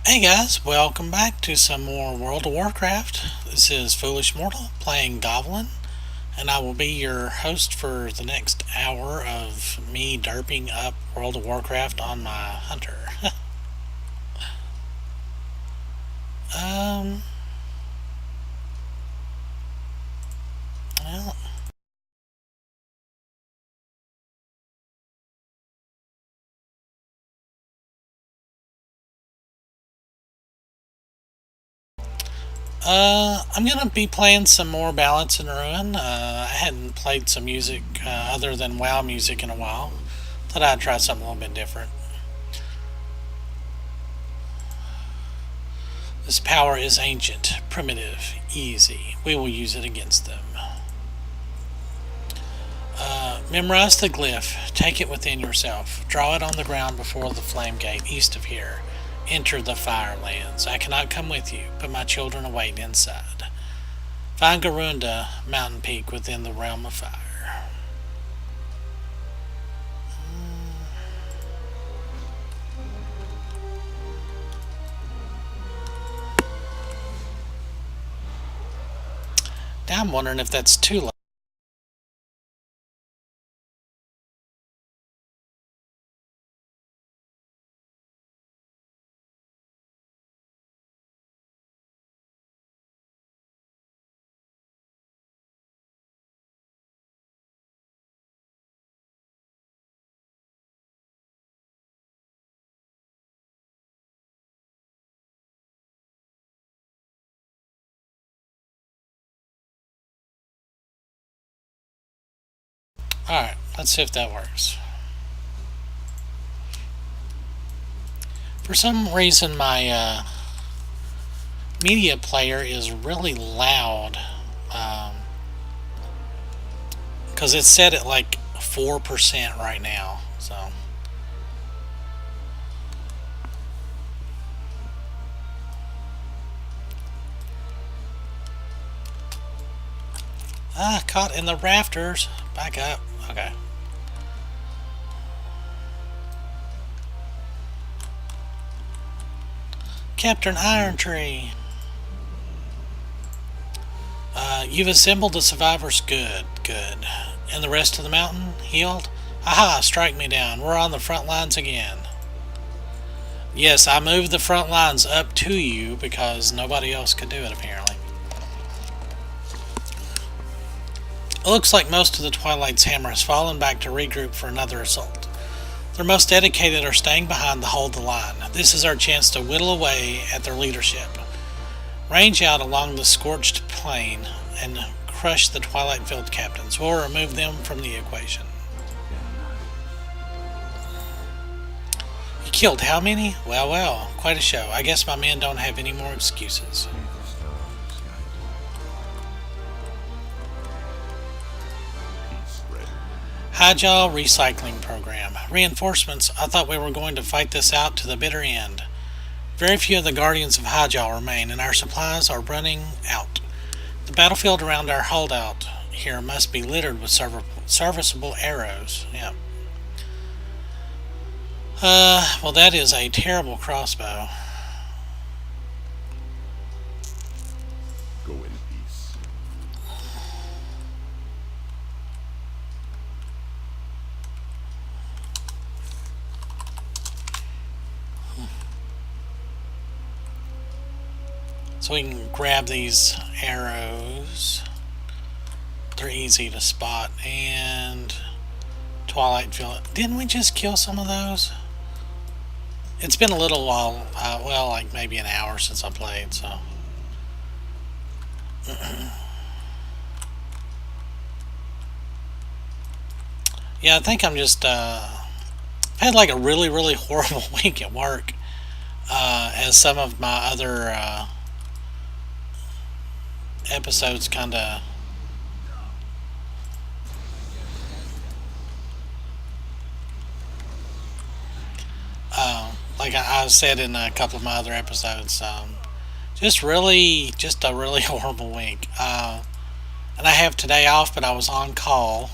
Hey guys, welcome back to some more World of Warcraft. This is Foolish Mortal playing Goblin, and I will be your host for the next hour of me derping up World of Warcraft on my hunter. um, well, I'm gonna be playing some more Balance and Ruin. I hadn't played some music other than WoW music in a while. Thought I'd try something a little bit different. This power is ancient, primitive, easy. We will use it against them. Memorize the glyph. Take it within yourself. Draw it on the ground before the flame gate east of here. Enter the Firelands. I cannot come with you, but my children await inside. Find Garunda, mountain peak within the realm of fire. Now I'm wondering if that's too late. Alright, let's see if that works. For some reason, my media player is really loud. Because it's set at like 4% right now. So. Caught in the rafters. Back up. Okay. Captain Iron Tree. You've assembled the survivors. Good, good. And the rest of the mountain? Healed? Aha, strike me down. We're on the front lines again. Yes, I moved the front lines up to you because nobody else could do it apparently. It looks like most of the Twilight's hammer has fallen back to regroup for another assault. Their most dedicated are staying behind to hold the line. This is our chance to whittle away at their leadership. Range out along the scorched plain and crush the Twilight-filled captains, or remove them from the equation. You killed how many? Well, well, quite a show. I guess my men don't have any more excuses. Highjaw recycling program. Reinforcements. I thought we were going to fight this out to the bitter end. Very few of the guardians of Highjaw remain, and our supplies are running out. The battlefield around our holdout here must be littered with serviceable arrows. Yep. Well, that is a terrible crossbow. Go in peace. So we can grab these arrows. They're easy to spot. And Twilight Field. Didn't we just kill some of those? It's been a little while. Well, like maybe an hour since I played, so. Yeah, I think I'm just. I've had like a really, really horrible week at work. As some of my other episodes kind of like I said in a couple of my other episodes, just a really horrible week. And I have today off, but I was on call.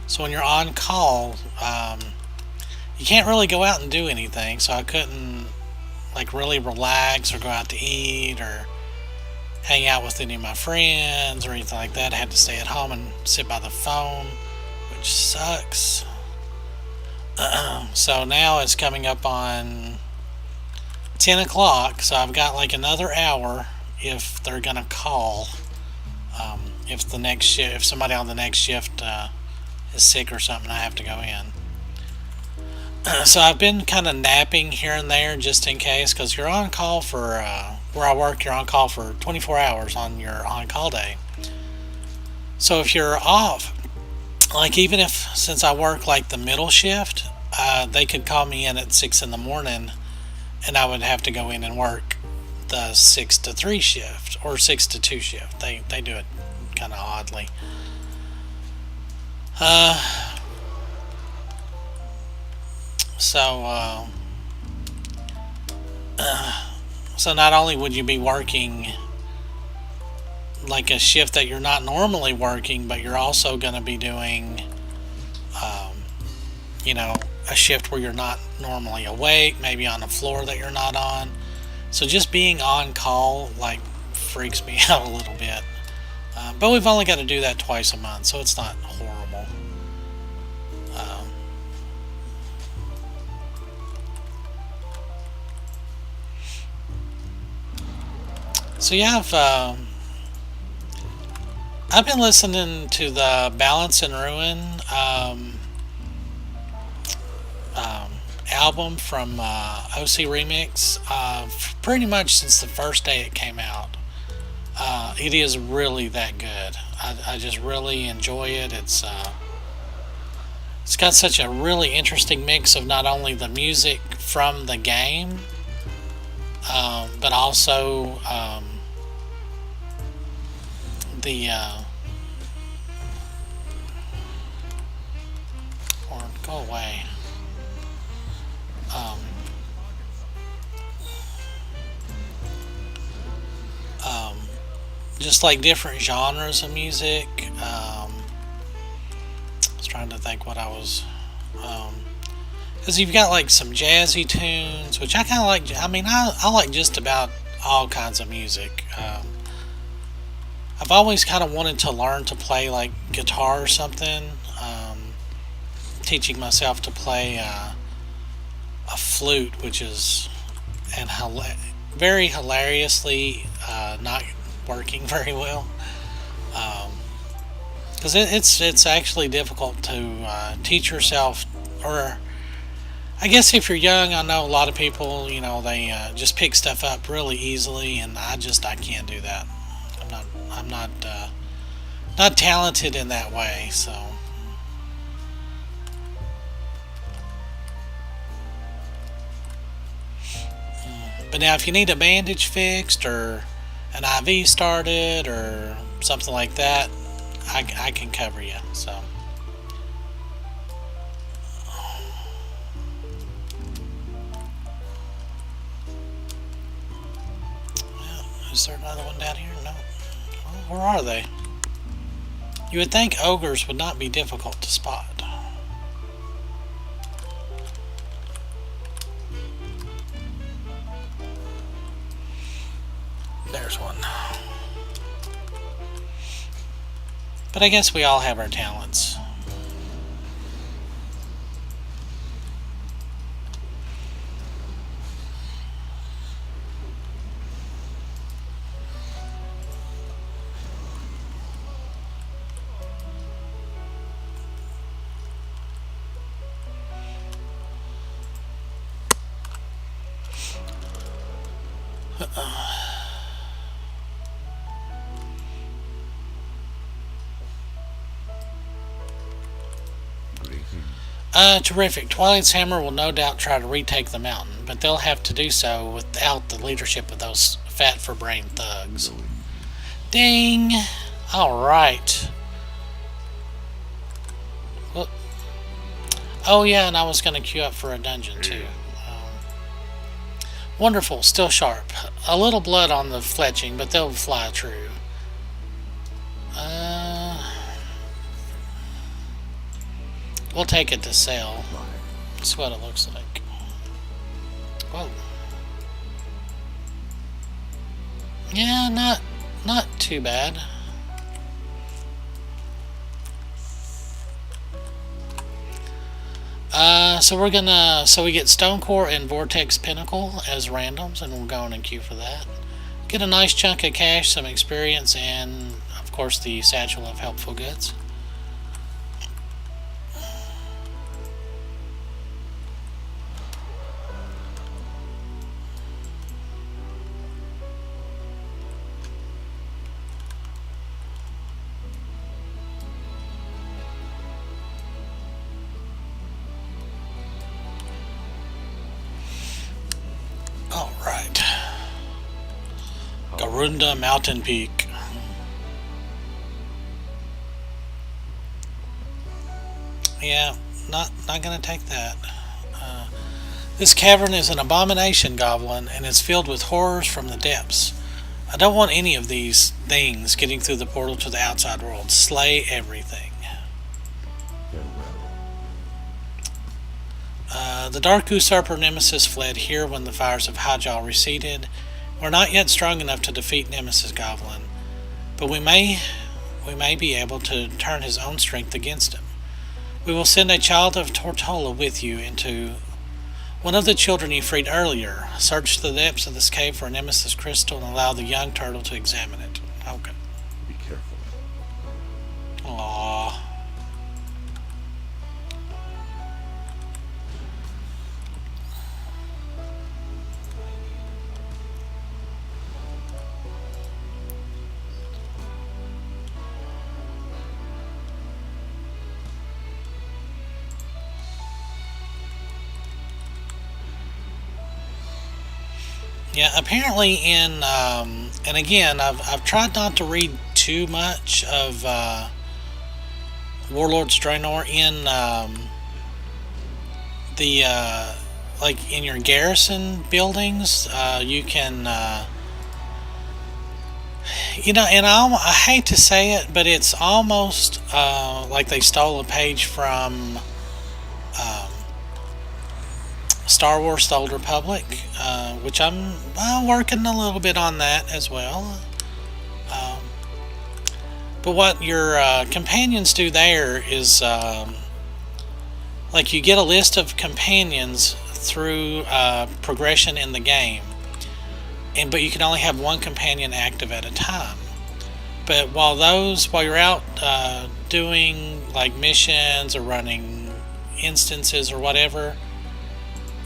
So when you're on call, you can't really go out and do anything. So I couldn't like really relax or go out to eat or hang out with any of my friends or anything like that. I had to stay at home and sit by the phone, which sucks. So now it's coming up on 10 o'clock, so I've got like another hour if they're gonna call. If the next shift, if somebody on the next shift is sick or something, I have to go in. So I've been kind of napping here and there just in case, because you're on call for where I work. You're on call for 24 hours on your on-call day. So if you're off, like even if since I work like the middle shift, they could call me in at 6 in the morning, and I would have to go in and work the 6 to 3 shift or 6 to 2 shift. They do it kind of oddly. So not only would you be working like a shift that you're not normally working, but you're also going to be doing, a shift where you're not normally awake, maybe on a floor that you're not on. So just being on call like freaks me out a little bit. But we've only got to do that twice a month, so it's not horrible. So yeah, I've been listening to the Balance and Ruin album from OC Remix pretty much since the first day it came out. It is really that good. I just really enjoy it. It's got such a really interesting mix of not only the music from the game, but also the or go away. Just like different genres of music. I was trying to think what I was. Because you've got like some jazzy tunes, which I kind of like. I mean, I like just about all kinds of music. I've always kind of wanted to learn to play like guitar or something. Teaching myself to play a flute, which is very hilariously not working very well. Because it's actually difficult to teach yourself, or I guess if you're young, I know a lot of people, they just pick stuff up really easily, and I can't do that. I'm not talented in that way, so. But now, if you need a bandage fixed or an IV started or something like that, I can cover you. So. Is there another one down here? No. Well, where are they? You would think ogres would not be difficult to spot. There's one. But I guess we all have our talents. Terrific. Twilight's Hammer will no doubt try to retake the mountain, but they'll have to do so without the leadership of those fat-for-brain thugs. Ding! Alright. Well, oh yeah, and I was going to queue up for a dungeon too. Wonderful, still sharp. A little blood on the fletching, but they'll fly true. We'll take it to sale. That's what it looks like. Whoa. Yeah, not too bad. So we get Stone Core and Vortex Pinnacle as randoms, and we'll go in and queue for that. Get a nice chunk of cash, some experience, and of course the Satchel of Helpful Goods. Alright. Garunda Mountain Peak. Yeah, not gonna take that. This cavern is an abomination, Goblin, and is filled with horrors from the depths. I don't want any of these things getting through the portal to the outside world. Slay everything. The Dark Usurper Nemesis fled here when the fires of Hyjal receded. We're not yet strong enough to defeat Nemesis Goblin, but we may be able to turn his own strength against him. We will send a child of Tortola with you into one of the children you freed earlier. Search the depths of this cave for a Nemesis crystal and allow the young turtle to examine it. Okay. Be careful. Aww. Yeah, apparently and again, I've tried not to read too much of Warlords Draenei in the like in your garrison buildings. You can and I hate to say it, but it's almost like they stole a page from Star Wars: The Old Republic, which I'm working a little bit on that as well. But what your companions do there is, like, you get a list of companions through progression in the game, but you can only have one companion active at a time. But while you're out doing like missions or running instances or whatever,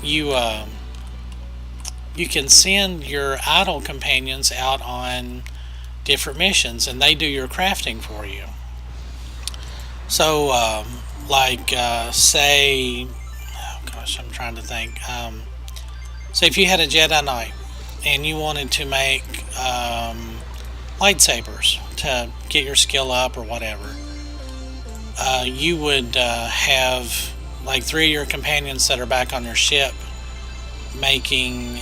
you can send your idle companions out on different missions, and they do your crafting for you. So, say, oh gosh, I'm trying to think. Say if you had a Jedi Knight and you wanted to make lightsabers to get your skill up or whatever, you would have like 3 of your companions that are back on your ship making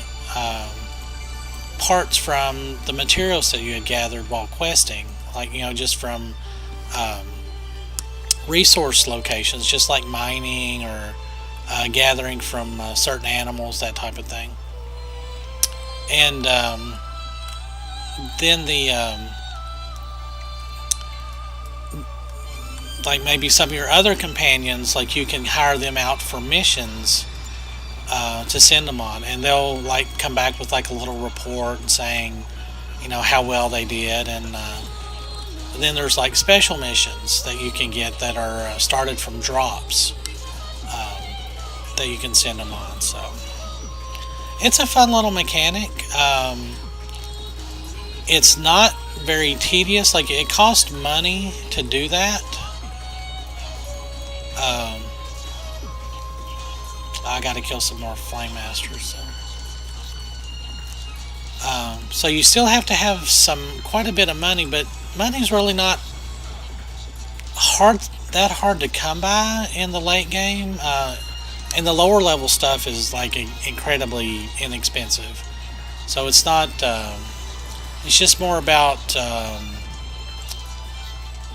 parts from the materials that you had gathered while questing, like just from resource locations, just like mining or gathering from certain animals, that type of thing. And then like maybe some of your other companions, like you can hire them out for missions to send them on, and they'll like come back with like a little report saying how well they did. And then there's like special missions that you can get that are started from drops that you can send them on. So it's a fun little mechanic. It's not very tedious. Like, it costs money to do that. I gotta kill some more Flame Masters. So you still have to have quite a bit of money, but money's really not that hard to come by in the late game. And the lower level stuff is like incredibly inexpensive. So it's not. It's just more about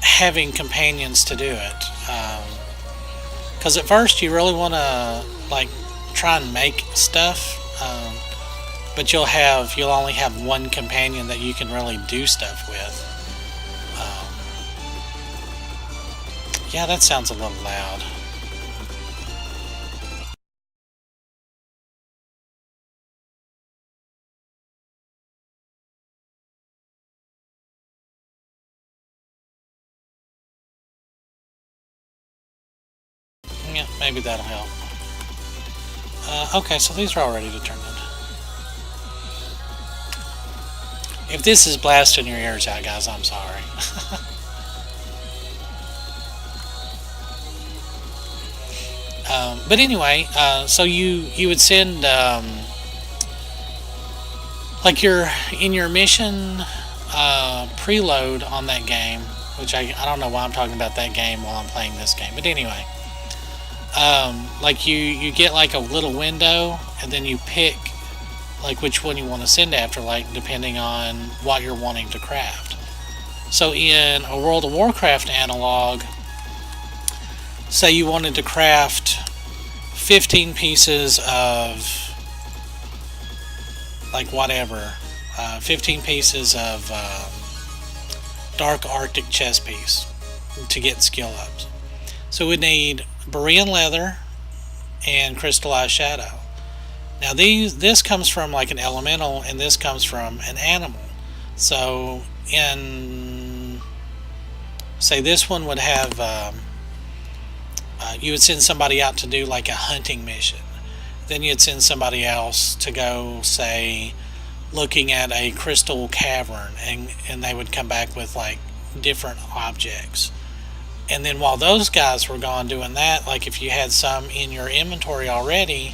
having companions to do it. Because at first you really want to like try and make stuff. but you'll only have one companion that you can really do stuff with. Yeah, that sounds a little loud. Yeah, maybe that'll help. Okay, so these are all ready to turn in. If this is blasting your ears out, guys, I'm sorry. But anyway, so you would send like in your mission preload on that game, which I don't know why I'm talking about that game while I'm playing this game, but anyway, like you get like a little window, and then you pick like which one you want to send after, like depending on what you're wanting to craft. So in a World of Warcraft analog, say you wanted to craft 15 pieces of like whatever, 15 pieces of dark Arctic chest piece to get skill ups. So we'd need Berean leather and crystallized shadow. Now this comes from like an elemental, and this comes from an animal. So in, say this one would have, you would send somebody out to do like a hunting mission. Then you'd send somebody else to go, say, looking at a crystal cavern, and they would come back with like different objects. And then while those guys were gone doing that, like if you had some in your inventory already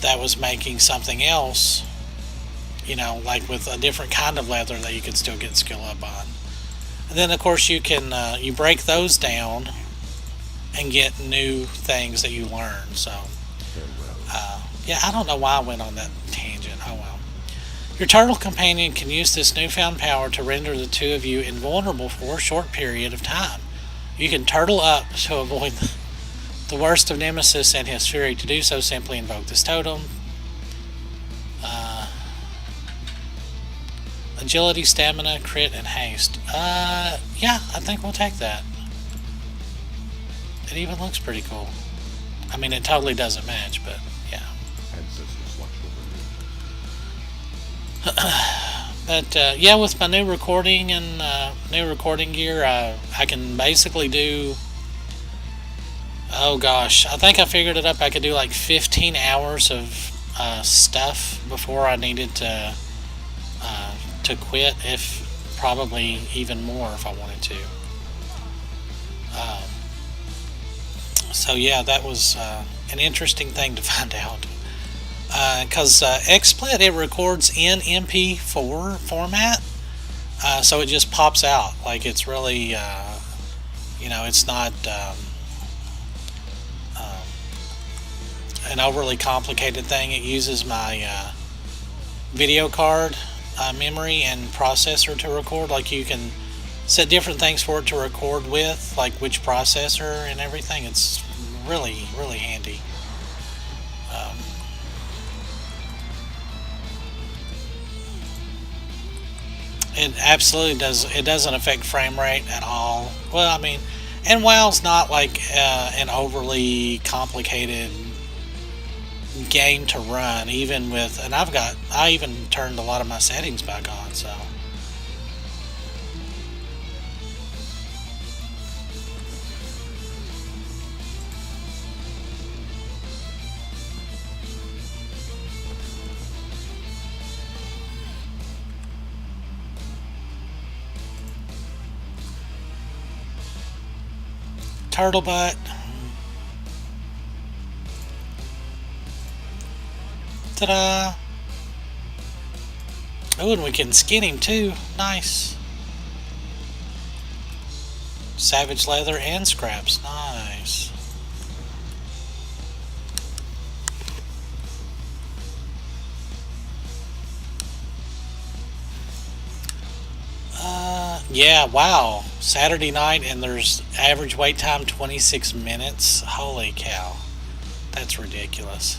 that was making something else, you know, like with a different kind of leather that you could still get skill up on. And then of course you can you break those down and get new things that you learn. So yeah, I don't know why I went on that tangent. Oh well. Your turtle companion can use this newfound power to render the two of you invulnerable for a short period of time. You can turtle up to avoid the worst of Nemesis and his fury. To do so, simply invoke this totem. Agility, stamina, crit, and haste. Yeah, I think we'll take that. It even looks pretty cool. I mean, it totally doesn't match, but yeah. But yeah, with my new recording and new recording gear, I can basically do, oh gosh, I think I figured it up. I could do like 15 hours of stuff before I needed to quit, if probably even more if I wanted to. So yeah, that was an interesting thing to find out. Because XSplit, it records in MP4 format, so it just pops out. Like it's really, you know, it's not an overly complicated thing. It uses my video card memory and processor to record. Like you can set different things for it to record with, like which processor and everything. It's really, really handy. It absolutely does. It doesn't affect frame rate at all. Well, I mean, and WoW's not like an overly complicated game to run, even with, and I even turned a lot of my settings back on, so. Turtle butt. Ta-da! Oh, and we can skin him too. Nice. Savage leather and scraps. Nice. Yeah, wow. Saturday night, and there's average wait time 26 minutes. Holy cow. That's ridiculous.